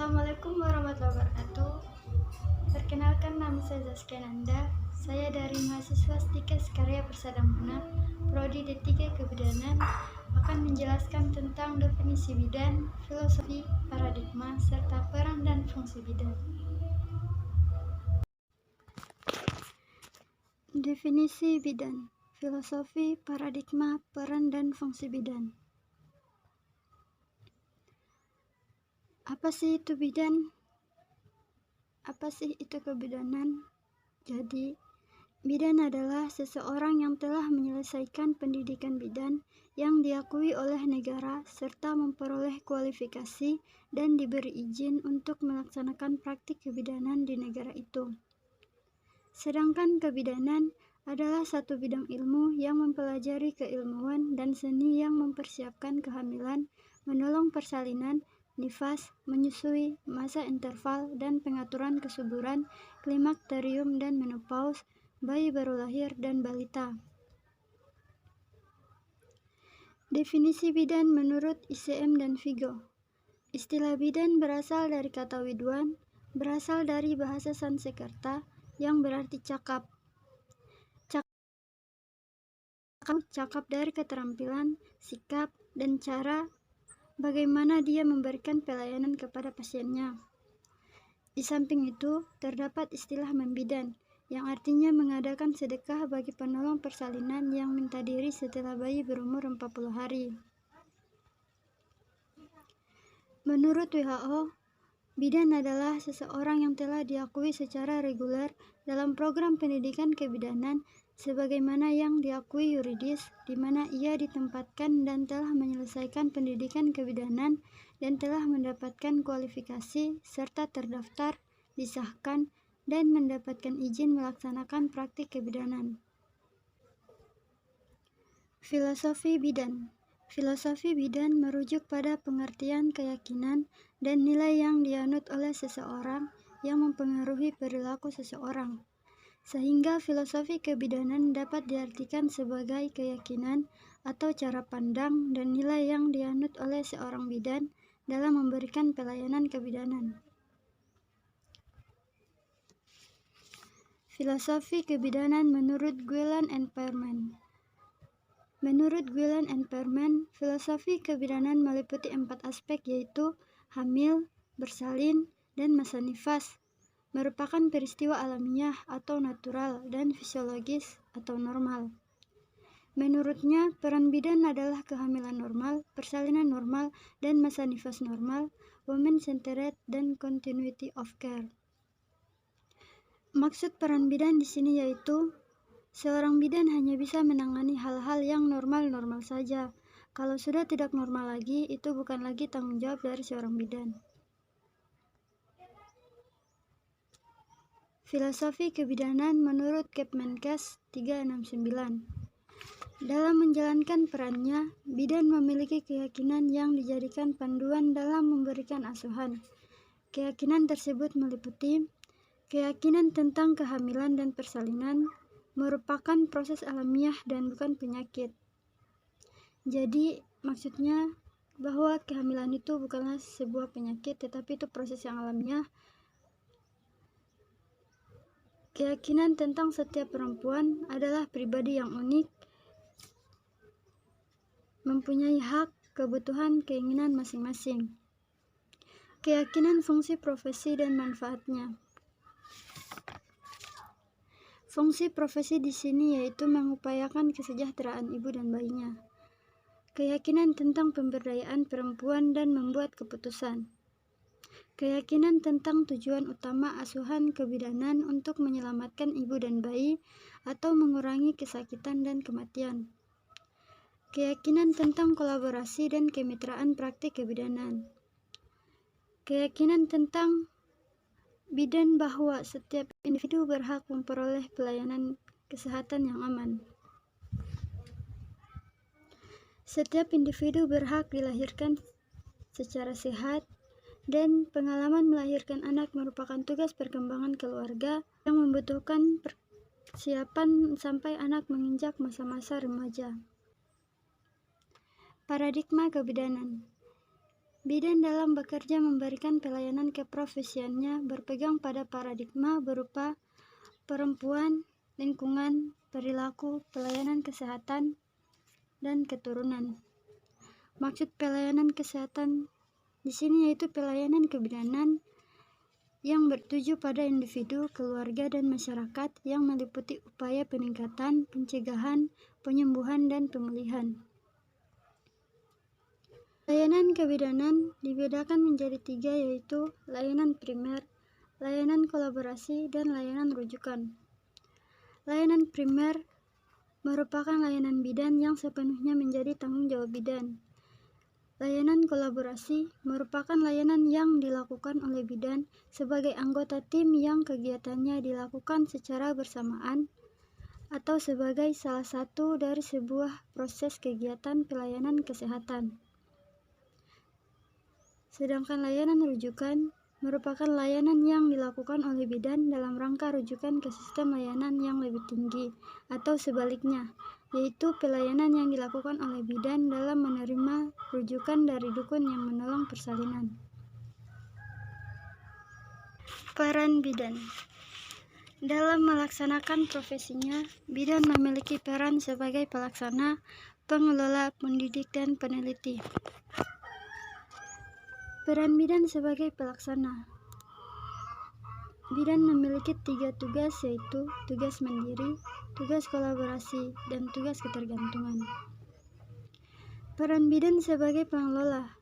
Assalamualaikum warahmatullahi wabarakatuh. Perkenalkan, nama saya Zaskia Nanda. Saya dari mahasiswa Stikes Karya Persadamuna, Prodi D3 Kebidanan, akan menjelaskan tentang definisi bidan, filosofi, paradigma, serta peran dan fungsi bidan. Definisi bidan, filosofi, paradigma, peran dan fungsi bidan. Apa sih itu bidan? Apa sih itu kebidanan? Jadi, bidan adalah seseorang yang telah menyelesaikan pendidikan bidan yang diakui oleh negara serta memperoleh kualifikasi dan diberi izin untuk melaksanakan praktik kebidanan di negara itu. Sedangkan kebidanan adalah satu bidang ilmu yang mempelajari keilmuan dan seni yang mempersiapkan kehamilan, menolong persalinan, nifas, menyusui, masa interval, dan pengaturan kesuburan, klimakterium dan menopause, bayi baru lahir, dan balita. Definisi bidan menurut ICM dan Vigo. Istilah bidan berasal dari kata widuan, berasal dari bahasa Sanskerta yang berarti cakap. Cakap dari keterampilan, sikap, dan cara bagaimana dia memberikan pelayanan kepada pasiennya. Di samping itu, terdapat istilah membidan, yang artinya mengadakan sedekah bagi penolong persalinan yang minta diri setelah bayi berumur 40 hari. Menurut WHO, bidan adalah seseorang yang telah diakui secara reguler dalam program pendidikan kebidanan sebagaimana yang diakui yuridis, di mana ia ditempatkan dan telah menyelesaikan pendidikan kebidanan dan telah mendapatkan kualifikasi serta terdaftar, disahkan, dan mendapatkan izin melaksanakan praktik kebidanan. Filosofi bidan. Filosofi bidan merujuk pada pengertian keyakinan dan nilai yang dianut oleh seseorang yang mempengaruhi perilaku seseorang. Sehingga filosofi kebidanan dapat diartikan sebagai keyakinan atau cara pandang dan nilai yang dianut oleh seorang bidan dalam memberikan pelayanan kebidanan. Filosofi kebidanan menurut Guilan and Pearman. Menurut Guilan and Pearman, filosofi kebidanan meliputi 4 aspek yaitu hamil, bersalin, dan masa nifas. Merupakan peristiwa alamiah atau natural dan fisiologis atau normal. Menurutnya, peran bidan adalah kehamilan normal, persalinan normal, dan masa nifas normal, women-centered, dan continuity of care. Maksud peran bidan di sini yaitu seorang bidan hanya bisa menangani hal-hal yang normal-normal saja. Kalau sudah tidak normal lagi, itu bukan lagi tanggung jawab dari seorang bidan. Filosofi kebidanan menurut Kemenkes 369. Dalam menjalankan perannya, bidan memiliki keyakinan yang dijadikan panduan dalam memberikan asuhan. Keyakinan tersebut meliputi keyakinan tentang kehamilan dan persalinan merupakan proses alamiah dan bukan penyakit. Jadi, maksudnya bahwa kehamilan itu bukanlah sebuah penyakit, tetapi itu proses yang alamiah. Keyakinan tentang setiap perempuan adalah pribadi yang unik, mempunyai hak, kebutuhan, keinginan masing-masing. Keyakinan fungsi profesi dan manfaatnya. Fungsi profesi di sini yaitu mengupayakan kesejahteraan ibu dan bayinya. Keyakinan tentang pemberdayaan perempuan dan membuat keputusan. Keyakinan tentang tujuan utama asuhan kebidanan untuk menyelamatkan ibu dan bayi atau mengurangi kesakitan dan kematian. Keyakinan tentang kolaborasi dan kemitraan praktik kebidanan. Keyakinan tentang bidan bahwa setiap individu berhak memperoleh pelayanan kesehatan yang aman. Setiap individu berhak dilahirkan secara sehat, dan pengalaman melahirkan anak merupakan tugas perkembangan keluarga yang membutuhkan persiapan sampai anak menginjak masa-masa remaja. Paradigma kebidanan. Bidan dalam bekerja memberikan pelayanan keprofesiannya berpegang pada paradigma berupa perempuan, lingkungan, perilaku, pelayanan kesehatan, dan keturunan. Maksud pelayanan kesehatan di sini yaitu pelayanan kebidanan yang bertuju pada individu, keluarga, dan masyarakat yang meliputi upaya peningkatan, pencegahan, penyembuhan, dan pemulihan. Layanan kebidanan dibedakan menjadi 3 yaitu layanan primer, layanan kolaborasi, dan layanan rujukan. Layanan primer merupakan layanan bidan yang sepenuhnya menjadi tanggung jawab bidan. Layanan kolaborasi merupakan layanan yang dilakukan oleh bidan sebagai anggota tim yang kegiatannya dilakukan secara bersamaan atau sebagai salah satu dari sebuah proses kegiatan pelayanan kesehatan. Sedangkan layanan rujukan merupakan layanan yang dilakukan oleh bidan dalam rangka rujukan ke sistem layanan yang lebih tinggi atau sebaliknya, yaitu pelayanan yang dilakukan oleh bidan dalam menerima rujukan dari dukun yang menolong persalinan. Peran bidan dalam melaksanakan profesinya, bidan memiliki peran sebagai pelaksana, pengelola, pendidik, dan peneliti. Peran bidan sebagai pelaksana. Bidan memiliki 3 tugas yaitu tugas mandiri, tugas kolaborasi, dan tugas ketergantungan. Peran bidan sebagai pengelola.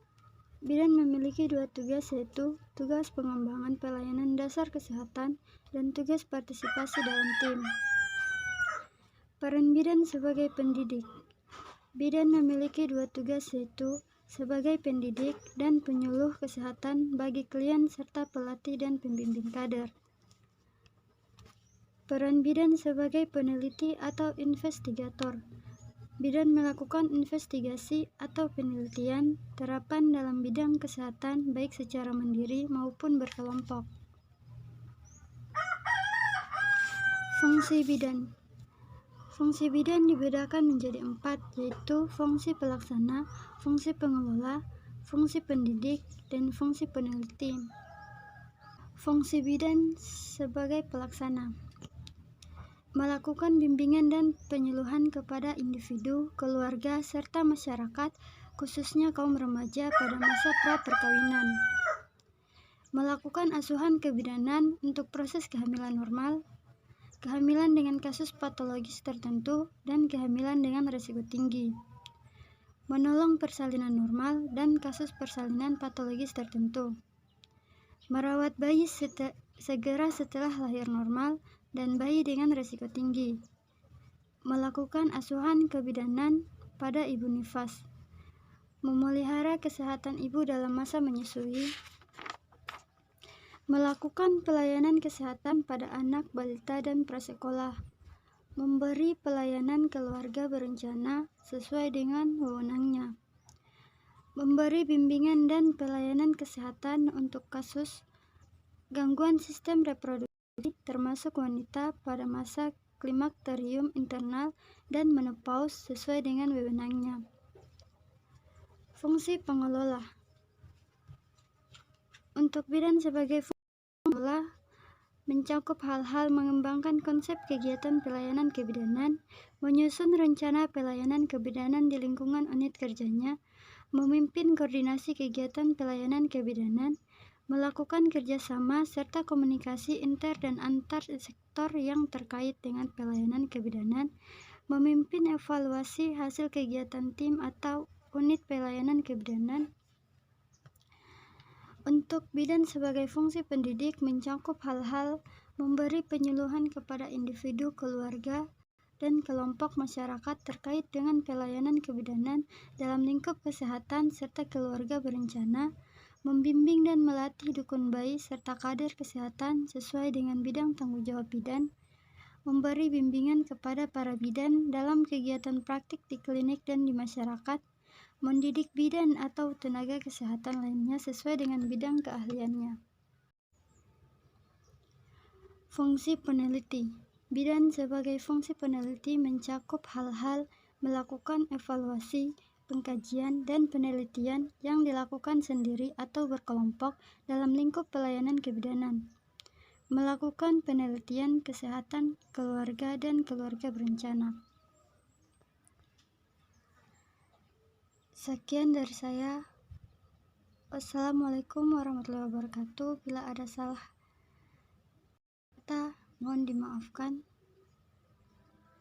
Bidan memiliki 2 tugas yaitu tugas pengembangan pelayanan dasar kesehatan dan tugas partisipasi dalam tim. Peran bidan sebagai pendidik. Bidan memiliki 2 tugas yaitu sebagai pendidik dan penyuluh kesehatan bagi klien serta pelatih dan pembimbing kader. Peran bidan sebagai peneliti atau investigator. Bidan melakukan investigasi atau penelitian terapan dalam bidang kesehatan baik secara mandiri maupun berkelompok. Fungsi bidan. Fungsi bidan dibedakan menjadi 4 yaitu fungsi pelaksana, fungsi pengelola, fungsi pendidik, dan fungsi peneliti. Fungsi bidan sebagai pelaksana. Melakukan bimbingan dan penyuluhan kepada individu, keluarga, serta masyarakat, khususnya kaum remaja pada masa pra-perkawinan. Melakukan asuhan kebidanan untuk proses kehamilan normal, kehamilan dengan kasus patologis tertentu, dan kehamilan dengan risiko tinggi. Menolong persalinan normal dan kasus persalinan patologis tertentu. Merawat bayi segera setelah lahir normal dan bayi dengan risiko tinggi. Melakukan asuhan kebidanan pada ibu nifas. Memelihara kesehatan ibu dalam masa menyusui. Melakukan pelayanan kesehatan pada anak, balita, dan prasekolah. Memberi pelayanan keluarga berencana sesuai dengan wewenangnya. Memberi bimbingan dan pelayanan kesehatan untuk kasus gangguan sistem reproduksi termasuk wanita pada masa klimakterium internal dan menopause sesuai dengan wewenangnya. Fungsi pengelola. Untuk bidan sebagai pengelola mencakup hal-hal mengembangkan konsep kegiatan pelayanan kebidanan, menyusun rencana pelayanan kebidanan di lingkungan unit kerjanya, memimpin koordinasi kegiatan pelayanan kebidanan, melakukan kerjasama serta komunikasi inter dan antar sektor yang terkait dengan pelayanan kebidanan, memimpin evaluasi hasil kegiatan tim atau unit pelayanan kebidanan. Untuk bidan sebagai fungsi pendidik mencakup hal-hal memberi penyuluhan kepada individu, keluarga, dan kelompok masyarakat terkait dengan pelayanan kebidanan dalam lingkup kesehatan serta keluarga berencana, membimbing dan melatih dukun bayi serta kader kesehatan sesuai dengan bidang tanggung jawab bidan, memberi bimbingan kepada para bidan dalam kegiatan praktik di klinik dan di masyarakat, mendidik bidan atau tenaga kesehatan lainnya sesuai dengan bidang keahliannya. Fungsi peneliti. Bidan sebagai fungsi peneliti mencakup hal-hal melakukan evaluasi, pengkajian, dan penelitian yang dilakukan sendiri atau berkelompok dalam lingkup pelayanan kebidanan. Melakukan penelitian kesehatan keluarga dan keluarga berencana. Sekian dari saya. Wassalamualaikum warahmatullahi wabarakatuh. Bila ada salah kata, mohon dimaafkan.